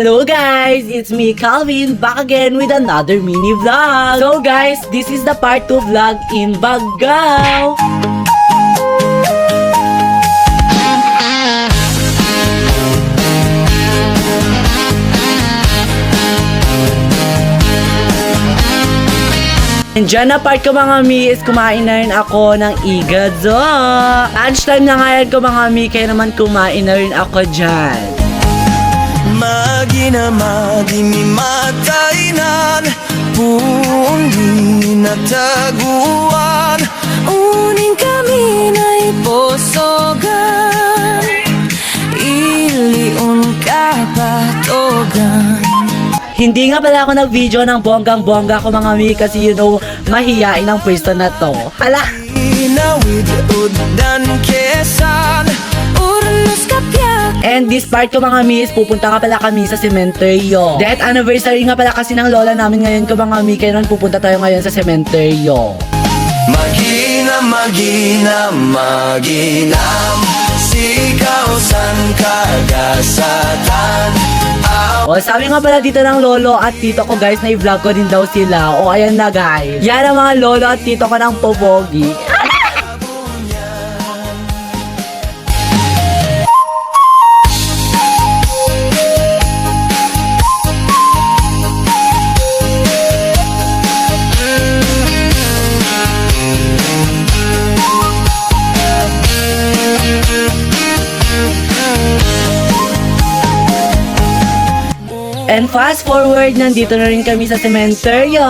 Hello guys! It's me, Calvin, back again with another mini vlog. So guys, this is the part 2 vlog in Baggao. And dyan na part ko mga mi is kumain na rin ako ng igado. Lunchtime na ngayon ko mga mi, kaya naman kumain na rin ako dyan. Magi mimatainan Pundi na taguan Uning kami na iposogan Iliun kapatogan. Hindi nga pala ako nag-video ng bonggang-bongga ko mga mi, kasi you know, mahiyain ang pwesto na to. Hala! Inawid udan kesan Urnos kapya. And this part ko mga mi is pupunta nga pala kami sa sementeryo. Death anniversary nga pala kasi ng lola namin ngayon ko mga mi, kaya naman pupunta tayo ngayon sa sementeryo. Maginam Sikaw san kagasatan. O sabi nga pala dito ng lolo at tito ko guys, na i-vlog ko din daw sila. O ayan na guys, yan ang mga lolo at tito ko ng popogi. And fast forward, nandito na rin kami sa sementeryo.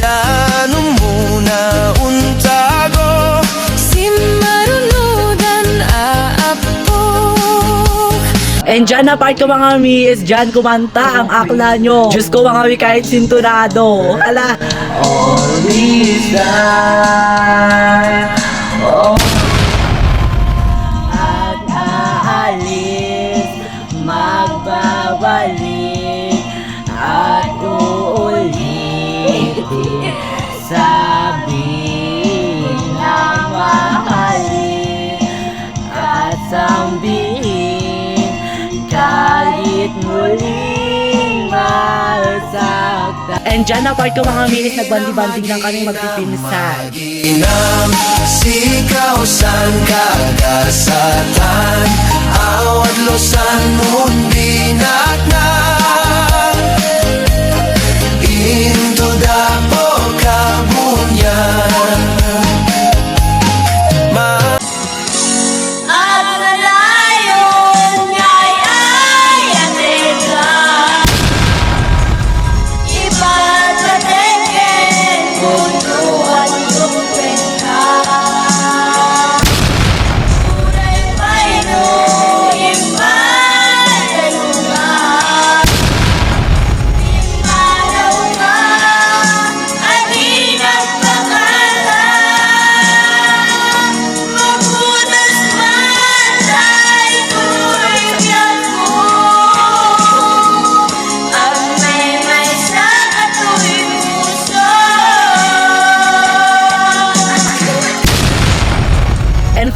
Ano muna untago Si marunudan aapo. And dyan na part ko mga mi is dyan kumanta ang akla nyo. Diyos ko mga mi, kahit sinturado. Ala! All these time, oh. At aalis, magbabalik at uulitin, sabihin na mahalin at sambihin kahit muling masaktan. And dyan na part ko mga minis, nagbandi-banding lang kami magpipinsan. Maginam Sikaw san kagasatan Awad losan mundi naknan Into dapo kabunyan.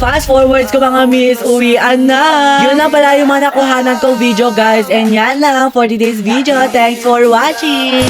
Fast forwards ko mga miss, uwian na. Yun lang pala yung mga nakuhanan kong video guys. And yan lang for today's video. Thanks for watching.